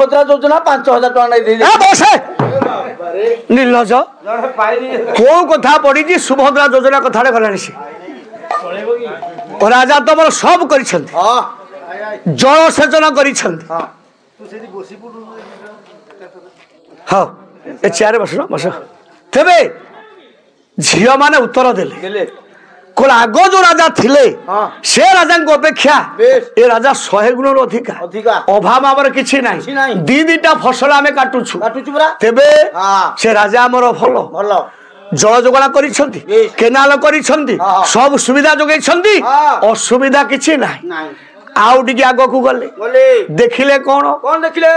सुभद्रा योजना 5000 टका निर्लज कौ कथा पड़ी सुभद्रा योजना कथा गलानी सी राजा तुम सब कर जलसेचन कर चेयर बस बस तेरे झील मैंने उत्तर देले कोल आग जो राजा थिले से राजा को अपेक्षा ए राजा 100 गुण अधिका अभाव आमर किछि नाही दी दीटा फसल आमे काटुछु तेबे से राजा आमर भल जल जोगाण करिसंती केनाल करिसंती सब सुविधा जोगैसंती असुविधा किछि नाही आउ टिके आग को गले देखिले कोन देखिले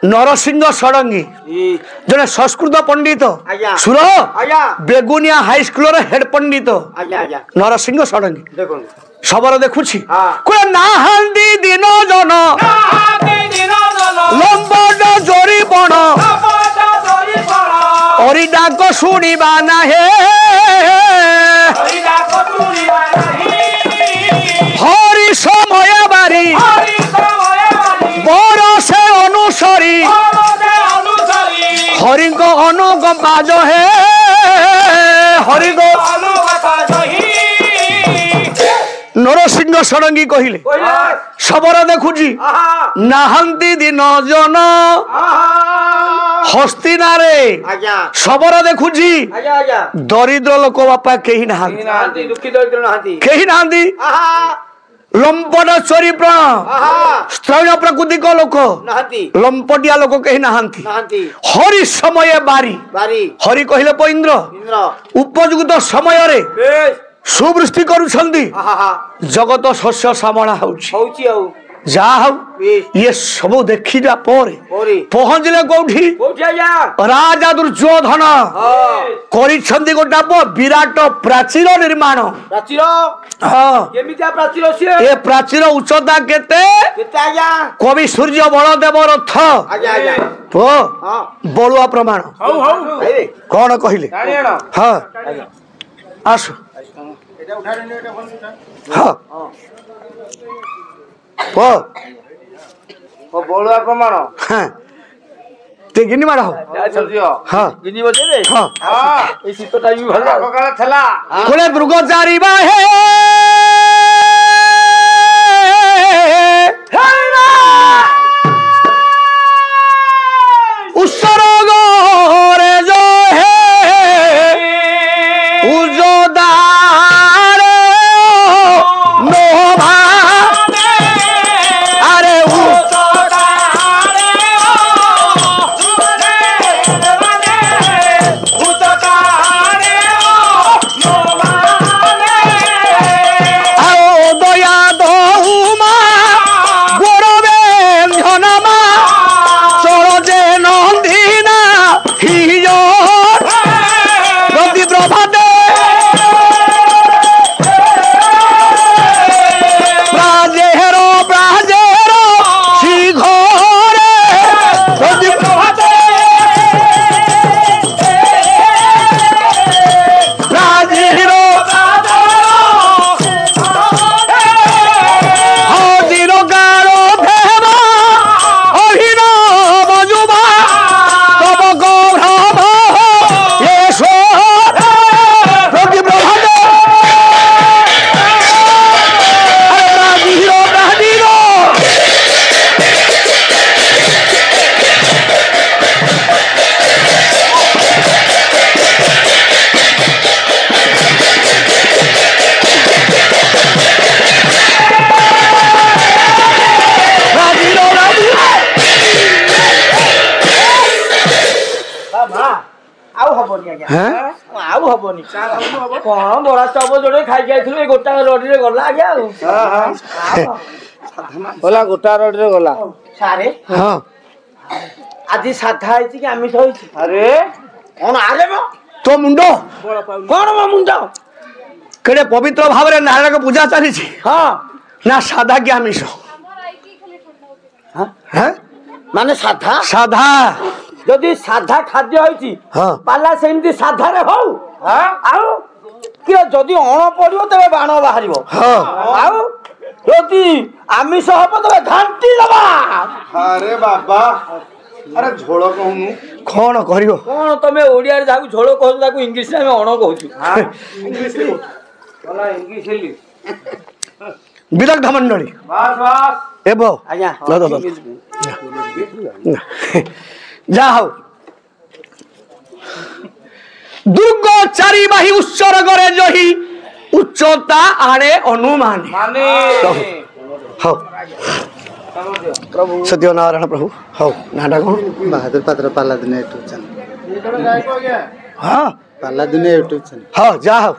नरसिंह षडंगी जने संस्कृत पंडित सुर बेगुनिया हाई स्कूल हेड पंडित नरसिंह षडंगी खबर देखुछि कोन नाहंदी दिन जन लंबड जोरी बण ओरी डाक सुनिबा नाहे हरि समय बारी बरसे अनुसरी हरि को अनुकंपा जो है हरि को नरसिंह षडंगी कहले खबर देखुची नाहंती दिन जन हस्तिनारे खबर देखुची दरिद्र लोक बापा कहीं ना लंपट चोरी स्त्रैण प्राकृतिक लोक लंपटिया लोक कहीं नहांती हरि समय बारी हरि कहले पैंद्र उपयुक्त समय रे सुवृष्टि करुछंती जगत शस्य श्यामला होउची जा ये सब देखिला पहुंचले कोठी राजा दुर्योधन करिछंती गोटा विराट प्राचीर निर्माण ये प्राचीर उच्चता केते कवि सूर्य बलदेव रथ बलुआ प्रमाण कौन कहले हाँ आसु हाँ बलुआ प्रमाण हाँ ते गिनी मारा हो हाँ गिनी बजेबे हाँ ए शीत टाइम भल काला थला कोले दुर्गचारी बा हे उसरग रे जो है उजोदार नोभा कौन बड़ा चप जोड़े खाई जाइथिलु गोटा रोड रे गला आज्ञा गला गोटा रोड रे गला सारे हां आदि साधा आइछि कि आमिष होइछि अरे कोन आरे म तो मुंडो कोन म मुंडो केडे पवित्र भाव रे नारायण को पूजा चली छी हां ना साधा कि आमिष हां हैं माने साधा साधा जदि साधा खाद्य होइछि हां पाला सेमति साधा रे हो हां आउ कि जदि अण पड़ियो तबे बाण बाहरिबो हां आउ जदि आमिष हबो तबे घांटी दबो अरे बाबा अरे झोल कहूनु कौन करियो कौन तमे ओडिया रे जाकू झोल कहू ताकू इंग्लिश रे हम अण कहू इंग्लिश रे बोला इंग्लिश रे विदग्ध मंडली बस बस एबो आज्ञा जा हो दुर्ग चारि बाही उत्सर्ग रे जही उच्चता आड़े अनुमान माने हो सत्यनारायण प्रभु हो नाटा कौन बहादुर पात्र पाला दुनिया यूट्यूब चैनल हाँ पाला दुनिया यूट्यूब चैनल हाँ जा हो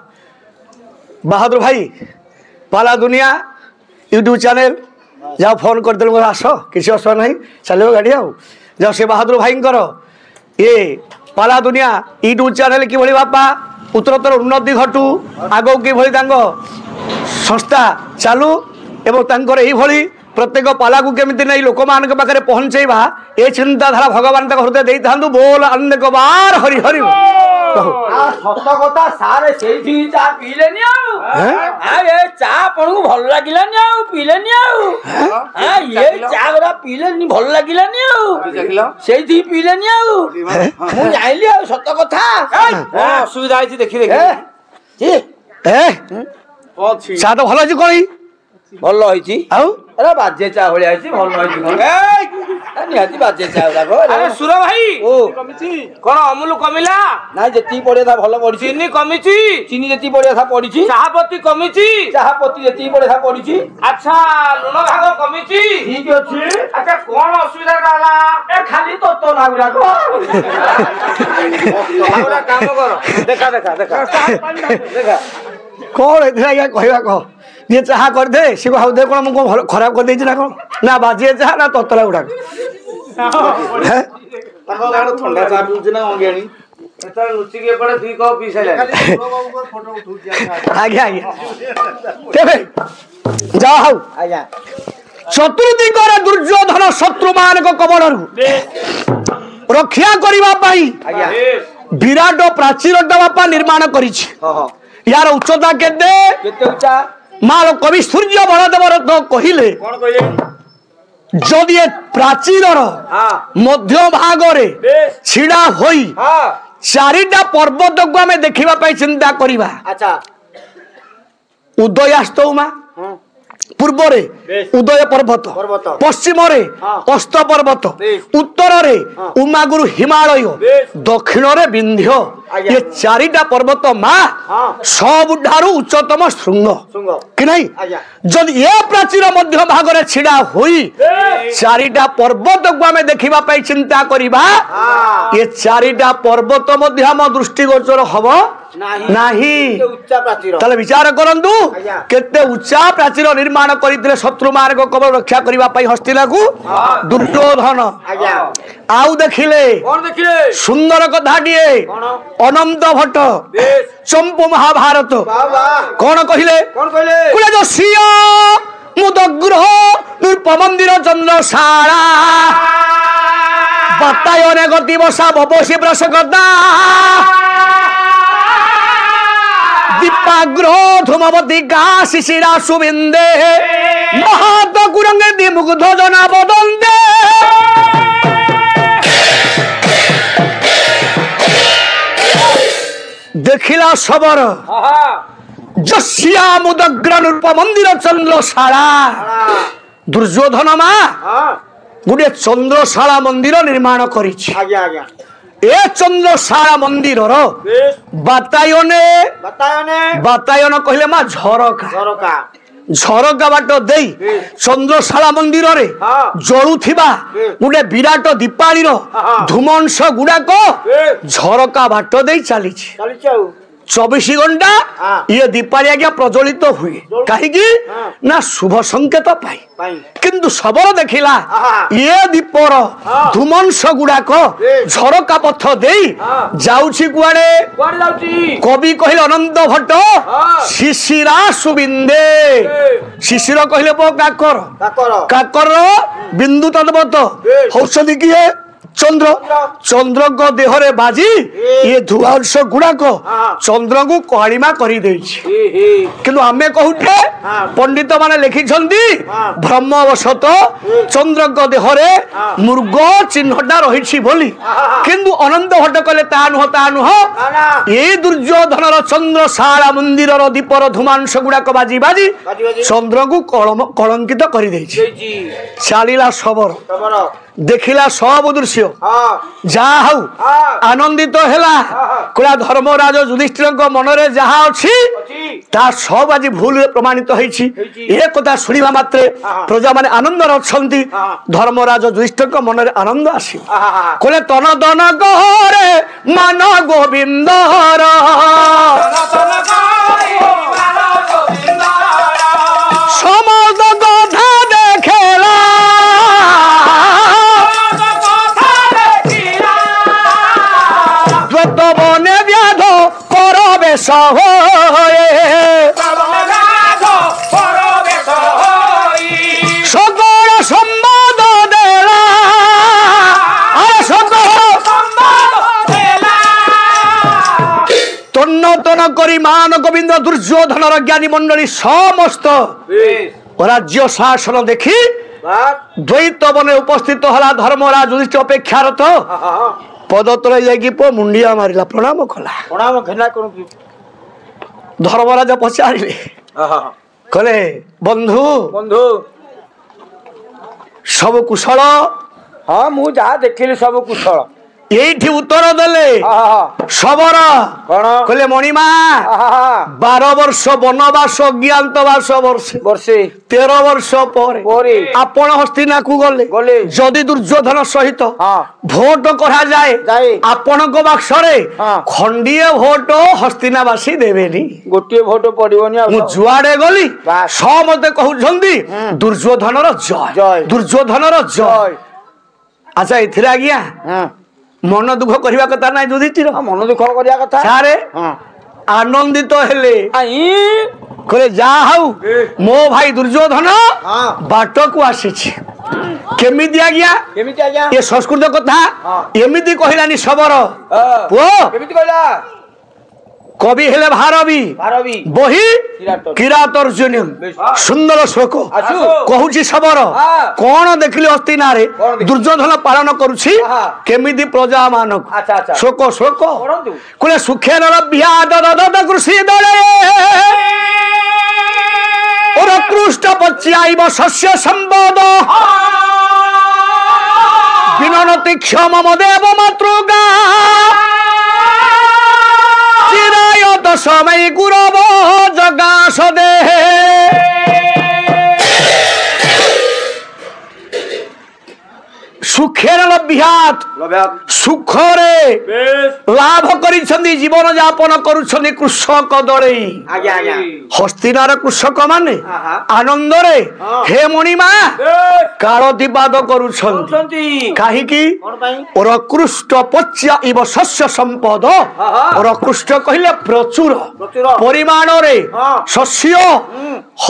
बहादुर भाई पाला दुनिया यूट्यूब चैनल जाओ फोन कर देलु आस किसी असुविधा नहीं चलो गाड़ी आओ जाओ से बहादुर भाई ये पाला दुनिया यूट्यूब चैनल कि बापा उत्तरोत्तर उन्नति घटू आगो कि संस्था चालू एवं तांकर एभली प्रत्येक पाला को केमिति नहीं लोक मान पाखे पहुंचेबा ए चिंताधारा भगवान हृदय दे था बोल अनेक बार हरि हरि सत कथा सारे सेठी चा पीलेनी आ ए चा पणु भल लागिलानी आ पीलेनी आ ये चा गरा पीलेनी भल लागिलानी आ सेठी पीलेनी आ मु जाइली आ सत कथा असुविधा आइछि देखि जी ए चा तो भल अछि कोई भल होइछि आउ अरे बाजे चा होली आइछि भल होइछि कोन ए निहाती बाजे चा लागो अरे सुर भाई ओ कमिछि कोन अमूल कमिला ना जेती पड़े था भल पड़ी चीनी कमिछि चीनी जेती पड़े था पड़ी चाहपत्ती कमिछि चाहपत्ती जेती पड़े था पड़ी अच्छा लुण भाग कमिछि ठीक अछि अच्छा कोन असुविधा रहला ए खाली तो लागुला को हमरा काम कर देखा देखा देखा देखा कौन इतना कहवा कह ये चाह कर दे सी भाव दे कौन मुझको खराब कर देछि ना कौन ना बाजी चाह ना ततला गुडा ठंडा चा पिउछि ना अंगेणी एता लुचि के पड़े 2 कप पी साइला आज्ञा आज्ञा तेरे जाओ आज्ञा चतुर्दिगर दुर्योधन शत्रु मान को कबलरु रक्षा करिबा पाई आज्ञा विराट प्राचीर बापा निर्माण करिछि यार उच्चता केते केते उच्चा माल कवि सूर्य बलदेव रथ कहिले कोन कहिले जदि प्राचीर हां मध्य भाग रे छिड़ा होई हां चारिटा पर्वत को हमें देखिबा पाई चिंता करिबा अच्छा उदयास्तौमा पूर्व रे उदय पर्वत पश्चिम रे अस्त पर्वत उत्तर रे उमागुरु हिमालय दक्षिण रे विंध्य ये चारिटा पर्वत माँ सबुठारु उच्चतम श्रृंग कि नहीं जदि ये प्राचीर मध्य भाग रे छिड़ा हुई चारिटा पर्वत को हमें देखिबा पाई चिंता करिबा ये चारिटा पर्वत मध्य हम दृष्टिगोचर हबो नाही ताले विचार करंतु केते उच्चा प्राचीर निर्माण करितले शत्रु मार्ग कबल रक्षा करिबा पाई हस्तिला को दुर्योधन आउ देखिले कोन देखिले सुंदर कथाटिए अनंत भट्ट चंपू महाभारत कौन कहिले कुले जो सिया मुदग्रह नृप मंदिर चंद्रशाला बतायने गति बसा भवसी प्रसगदा दीपाग्रह धूमवती का शिशिरा सुबिंदे महात कुरंगे दिमुग्ध जना बदंदे देखिला सबर जसिया मुदग्र नृप मंदिर चंद्रशाला दुर्योधन मा गुडे चंद्रशाला मंदिर निर्माण करिछि ए चंद्रशाला मंदिर बातायने बातायन कहले मा झरका झरका बाट देई चंद्रशाला मंदिर रे जळुथिबा गुडे विराट दीपाळी रो धूमंश गुडाक झरका बाट देई चलीछि 24 घंटा ये दीपाली आज्ञा प्रज्वलित हुए कहीं ना शुभ संकेत पाई किंतु सबर देखिला ये दीपर धूमंश गुड़ाक झरका पथ दे जाउछि कुआडे कवि कहले अनंत भट्ट शिशिरा सुबिंदे शिशिर कहले काकर काकर बिंदु तद्वत औषधि किए चंद्र चंद्र को देहरे बाजी ये धुआंश गुड़ाक चंद्र को कलिमा कर किंतु आमे कहूटे पंडित माने लिखि ब्रह्मवशत चंद्र को देहरे मृग चिन्हटा रही बोली किंतु अनंत भट्ट कहले ता नुह ये दुर्योधन चंद्र शाला मंदिर दीपर धूमांश गुड़ाक बाजी बाजी चंद्र को कलंकित कर चलिला सबर देखिला सब दृश्य जहा हऊ आनंदित हैला कला धर्मराज युधिष्ठिर मनरे जहा अच्छी ता सब आज भूल प्रमाणित होईछि ए कथा सुनिबा मात्रे प्रजा माने आनंद रछंती धर्मराज युधिष्ठिर मनरे आनंद आसी कले तन दन गहरे मान गोविंदर समस्त कथा देखेला बने व्याध करबे सकल संवाद देला तन्न तन करी मान गोविंद दुर्योधन ज्ञानी मंडली समस्त राज्य शासन देखी द्वैत बने उपस्थित हला धर्मराज युधिष्ठिर अपेक्षारत पद तले जाकि मुंडिया मारिला प्रणाम कला धर्मराज पचारे कले बंधु बंधु सब कुशल हाँ मु जहाँ देखिली सब कुशल ये उत्तर देले सबर कहले मणिमा 12 वर्ष वनवास अज्ञातवास वर्षे 13 वर्ष पर आपण हस्तिना को गले जदि दुर्योधन सहित भोट करा जाए आपण बाक्सरे खंडीय भोट हस्तिनावासी देवेनी गोटे भोट पड़ोनी जुआड़े गली समते कहउछंती दुर्योधन जय दुर्योधन जय अच्छा इथिरे आज्ञा मन दुख करवा कथा ना युधिष्ठिर मन दुख करवा कथा सारे आनंदित हेले कहले जा हाउ मो भाई दुर्योधन बाट को आसी केमिति आज्ञा ये संस्कृत कथा एमिति कहलानी सबर पुओ केमिति कहला कवि हेले भारवी बही किरातर्जुनियम सुंदर श्लोक कहूची सबर कौन देखिले हस्तिना रे दुर्योधन पालन करुछि केमिति प्रजा मानक श्लोक श्लोक कुले सुखेन लभ्याद ददद कृषि दले और कृष्ट पच्याइव शस्य संपद विननति क्षम देव मातृगा समय गुरव जगास दे सुखेर लभ्यात सुखरे लाभ करिछंदी जीवन यापन करुछंदी कृषक दळे हस्तिनार कृषक माने आनंद रे हे मणिमा कालतिपाद करुछंदी काहे की रकृष्ट पच्या इव शस्य संपद रकृष्ट कहिले प्रचुर परिमाण रे शस्य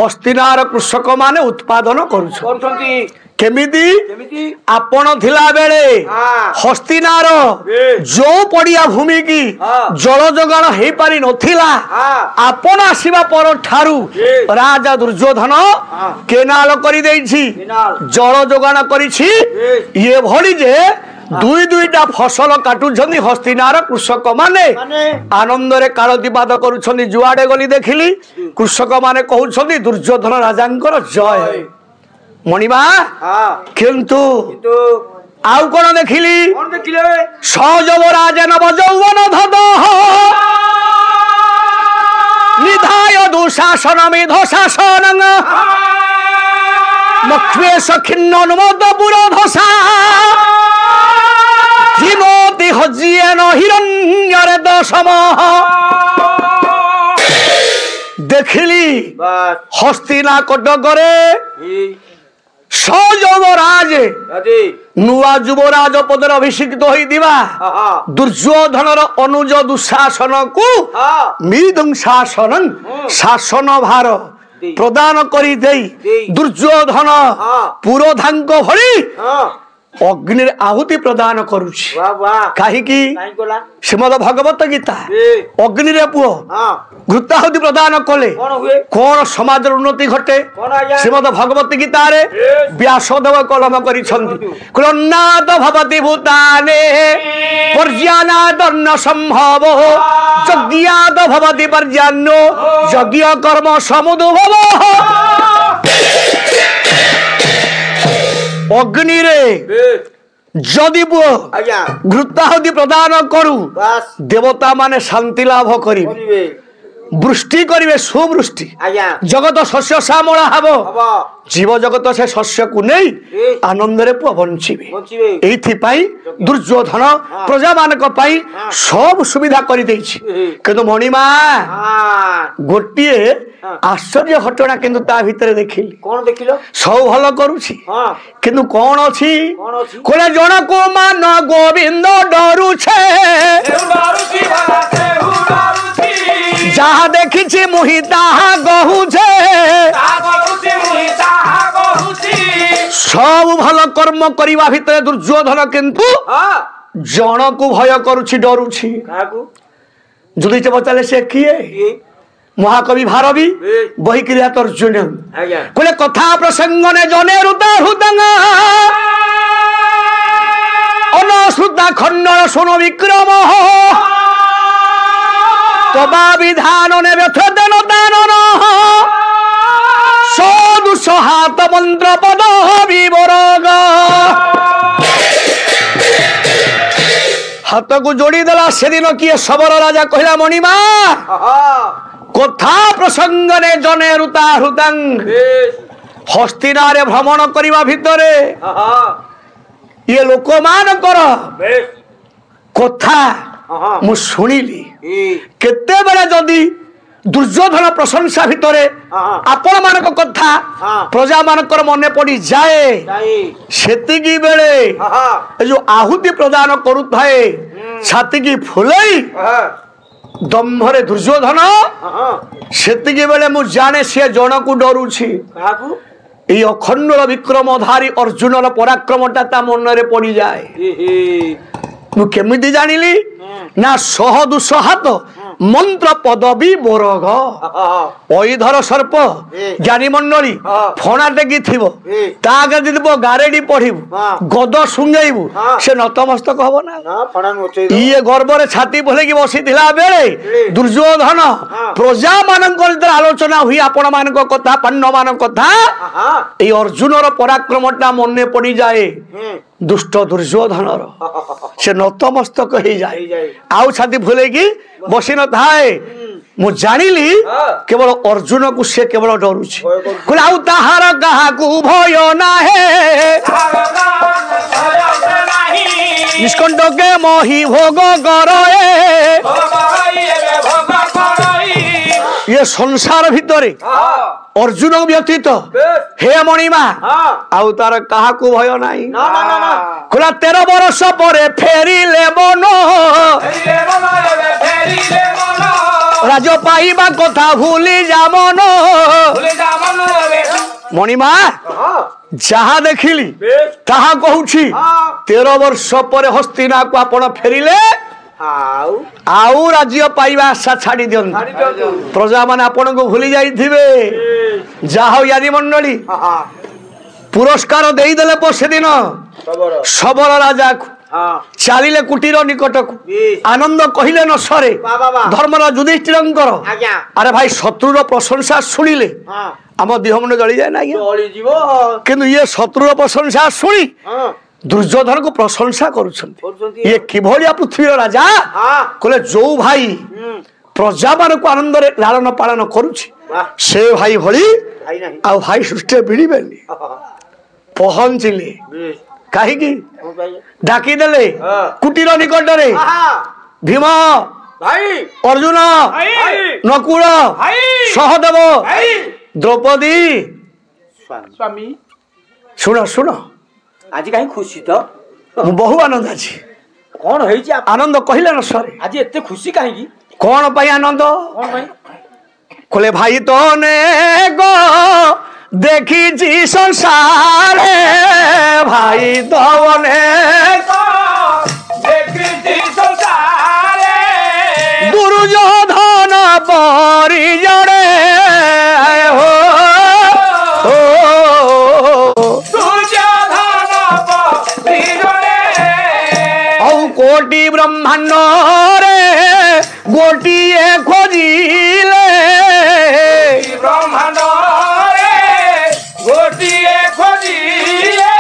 हस्तिनार कृषक माने उत्पादन करुछंदी केमिति आपण थिला बेले हस्तिनार जो पड़िया भूमि की जल जोगान हे पारि नथिला आपण आसीबा पर ठारू राजा दुर्योधन केनाल करि देछि जल जोगान करिछि ये भली जे दुई दुईटा फसल काटुछंदी हस्तिनार कृषक माने आनंद रे कालतिपाद करूछंदी जुआडे गली देखिली कृषक माने कहउछंदी दुर्योधन राजांकर जय मणिमा किंतु आउ कौन देखिली सहजव राजे नव यौवन धद निधाय दुशासन मेध शासन मक्वेश खिन्न अनुमोद पुरोधसा हिमोति हजियन हिरण्यर दशम देखिली हस्तिना कटकरे सहजवराज नुआ युवराज पदर अभिषिक्त होइदिबा दुर्योधनर अनुज दुशासन को मृदं शासन शासन भार प्रदान करी देई दुर्योधन पुरोधांक भली अग्नि आहुति प्रदान करुछि कहीं श्रीमद भगवत गीता अग्नि रे पुओ घृताहुति प्रदान कले कौन समाज उन्नति घटे श्रीमद भगवत गीता रे व्यासदेव कलम करिनाद भवति भूताने पर्यानादन्न संभव यज्ञाद भवति पर्यान्नो यज्ञ कर्म समुद्भव अग्नि रे जदि पुओ घृताहुति प्रदान करू देवता माने शांति लाभ करिवे वृष्टि करिवे सुवृष्टि जगत शस्य श्यामला हबो जीव जगत से शस्य को नहीं आनंद रे पुओ बंचिवे एथि पई दुर्योधन प्रजा मानक पई सब सुविधा करि दैछि किंतु मणिमा गोटिए आश्चर्य घटना किंतु ता भीतर देखिली कौन देखिलो सब भल करूछि किंतु कौन अछि कोले जण को मान गोविंद डरू छे जहाँ देखी मुहि ताहा गहू सब भल कर्म करने भितर दुर्योधन किंतु जन को भय करुछि डरुछि जुदी पचारे से किए महाकवि भारवी बही क्रिया तर्जुन कोले कथा प्रसंग ने जने रुता हुदंगा अनश्रुता खंडन सुनो विक्रम तबा विधान ने व्यथदन दानन सदुसहात मंत्र पद विवरग हाथ को जोड़ी देला से दिन किए सबर राजा कहला मणिमा कथा प्रसंग ने जने रुता हृदंग हस्तिनारे भ्रमण करने भितरे ये लोक मान कर कथा मु शुणिली केते बेले जदि दुर्योधन प्रशंसा भितरे आपण मानक कथा प्रजा मानकर मने पड़ी जाए सेतिकी बेले जो आहुति प्रदान करुथाए छाती की फुलई दम्भरे दुर्योधन सेतिकी बेले मु जाने से जन को डरुछि ये अखंड विक्रमधारी अर्जुन पराक्रमटा ता मन रे पड़ी जाए मु केमिति जानिली ना सह दुसहात मंत्र पदवी बोरग ऐधर सर्प ज्ञानी मंडली फणा टेकी थी गारेडी पढ़ू गद सुंगेबू से नतमस्तक हम ना ये गर्व छाती बोलेकी बसी बेले दुर्योधन प्रजा मान आलोचना हुई आपण मान कथा पांडव मान कथा ये अर्जुन पराक्रमटा मन पड़ी जाए दुष्ट दुर्योधन से नतमस्तक हो जाए आउ छाती फुलेकी बसी न थाए मु जानिली केवल अर्जुन को से केवल डरुछि आउ ताहार काहाकू भय नाहे निष्कंठ के मोहि भोग करे ये संसार भितरे अर्जुन व्यतीत हे मणिमा आउ तार काहाकू भय नाही खुला 13 वर्ष परे फेरिले मन राज पाइबा कथा भूली जा मन मणिमा जहा देखिली ताहा कहूछि 13 वर्ष पर हस्तिना को आपण फेरिले आउ राज्य पाइबा आशा छाड़ी दियन प्रजा माने आपण को भूली जाइथिबे जाहो यादी मंडली पुरस्कार देई देले पसे दिन सबल राजा को चालिले कुटीर निकट को आनंद कहिले न सरे धर्मराज युधिष्ठिरंकर अरे भाई शत्रुर प्रशंसा सुनिले आम देह मन जली जाए ना किंतु ये शत्रुर प्रशंसा सुनी दुर्योधन को प्रशंसा करुछंती ये किभलिया पृथ्वी राजा कहले जो भाई प्रजा मान को आनंद रे लालन पालन करुछि से भाई भली आ भाई सृष्टि बिड़िबेनी पहुंचले कहीं डाकी देले कुटीर निकट रे भीम भाई अर्जुन नकुल सहदेव द्रौपदी स्वामी सुन सुन आज कहीं खुशी तो बहु आनंद अछि कौन होई आनंद कहले न सरे आज एते खुशी कहीं कौन कौन पाई आनंद भाई कोले भाई तो ने गो देखी संसार भाई दवने दुर्योधन परिजने हो कोटि ब्रह्मांड रे गोटिए खोजिले ब्रह्मांड गोटिए खोजिले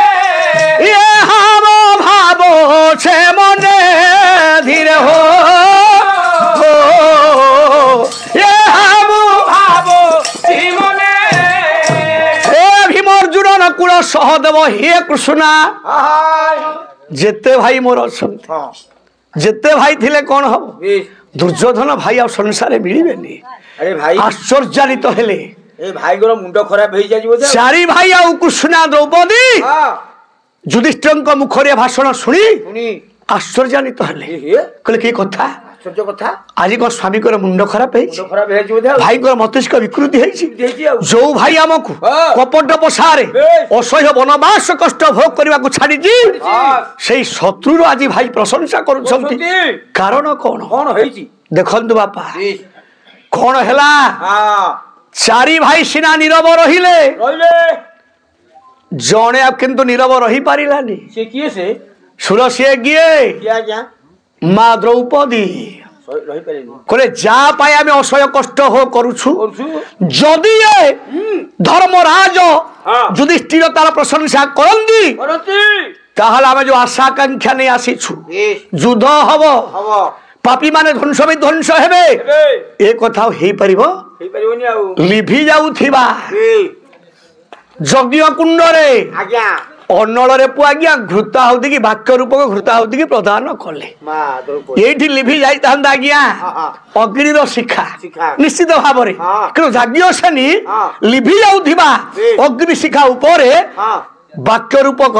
ये हम भावो छे मने धीरे हो ये हम भावो मने हे भीम अर्जुन नकुल सहदेव हे कृष्ण जेते भाई मोर अछंती जेते भाई थिले कौन हम दुर्योधन भाई आ संसार मिलबेनी अरे भाई आश्चर्यान्वित हेले ए भाई गोर मुंडो खराब हो जाई बोझ चारि भाई आ कृष्ण द्रौपदी हां युधिष्ठिर मुखरे भाषण शुणी सुनी आश्चर्यान्वित हेले ए कहले की कथा सत्य कथा आज को स्वामी को मुंड खराब है मुंडो खराब हो जाई बोझ भाई को मस्तिष्क विकृति है जो भाई आमको हाँ। कपट पसारे बेश। असह्य वनवास कष्ट भोग करने को छाड़ी से शत्रु आज भाई प्रशंसा कर कारण कौन कौन होईची देखंतु बापा जी कौन हैला हां चारि भाई सिना नीरव रहिले रोइले जणे अब किंतु नीरव रही पारिलानी से किए से सुरसिए गिए क्या क्या माँ द्रौपदी रही पारेनी कहले जा पाए आमे असह्य कष्ट हो करूछु करछु जदि ये धर्मराज हाँ। युधिष्ठिर तार प्रशंसा करंदी करती ताहले आमे जो आशा आकांक्षा नहीं आसीछु बेश युद्ध हबो हबो पापी माने ध्वंस भी ध्वंस हेबे एबे ए कथा हेई परिबो हेई परिबोनी आउ लिभि जाउथिबा ए यज्ञ कुंड रे आज्ञा अन्नल रे पुआज्ञा घृता होती कि वाक्य रूपक घृता होती कि प्रदान कले मां द्रौपदी एठी लिभि जाई तांदा आज्ञा हाँ। अग्निर शिखा शिखा। निश्चित भाव रे हाँ। कि यज्ञ सेनी हाँ। लिभि जाउथिबा ए। अग्नि शिखा उपरे हां वाक्य रूपक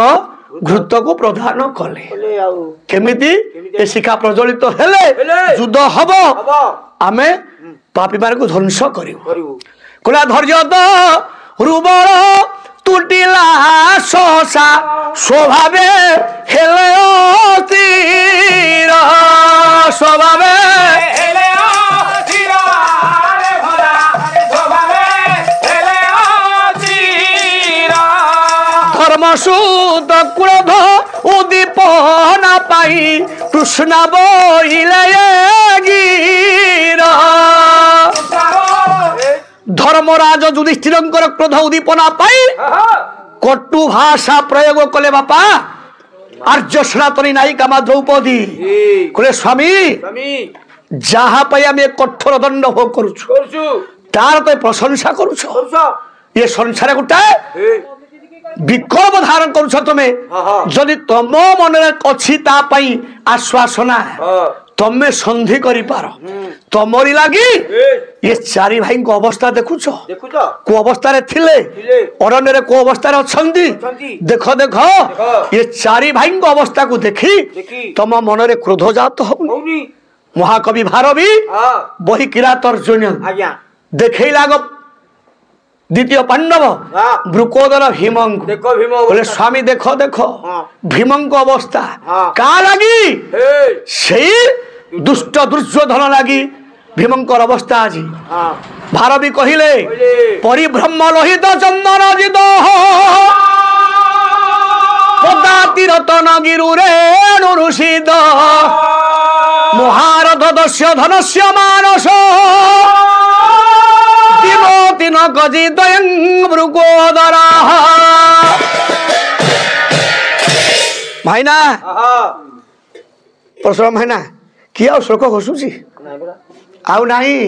घृत को प्रदान कले बोले आउ केमिति ए शिखा प्रज्वलित हेले हेले। युद्ध हबो हबो आमे पापी मान को ध्वंस करिवो करिवो कोला धैर्य तो रुबल तुटिला सहसा स्वभावे हेले तीर स्वभावे हेले धीरा रे भला स्वभावे हेले धीरा धर्मसूत क्रोध उदीपना पाई कृष्ण बोइले गिर धर्मराज युधिष्ठिर क्रोध उदीपना पाई कटु भाषा प्रयोग कले बापा आर्य सनातनी नायिका मा द्रौपदी कले स्वामी स्वामी जहा पाई आमे कठोर दंड भोग करूछु करछु तार तो प्रशंसा करूछ करछु ये संसार गोटे ए विकल्प धारण करूछ तुमे हाँ। जदि तुम मन अच्छी ता पाई आश्वासना हां तमे संधि करि पार तमरी लागी ए ये चारि भाई को अवस्था देखुछ देखु तो को अवस्था रे थिले थिले। अरण्य रे को अवस्था रे अछंती अछंती। देखो देखो देखो। ये चारि भाई को अवस्था को देखी देखी। तम मन रे क्रोध जात हो होनी महाकवि भारवी हां बही किरात अर्जुन आज्ञा देखै लाग द्वितीय पांडव हाँ। ब्रुकोदर भीमंक देखो भीम बोले स्वामी देखो देखो हाँ। भीमंक अवस्था हाँ। का लगी ए सेई दुष्ट दुर्योधन लगी भीमंकर अवस्था आज हां भारवी कहिले कहिले। परिभ्रम लोहित चंदन जिद पदाति रतन गिरु रेणु ऋषिद महारथ दस्य धनस्य मानस दिवोति न गजी दयं मृगोदरा भाईना हां परशुराम भाईना किया शोक घोषुची ना बरा आउ नाही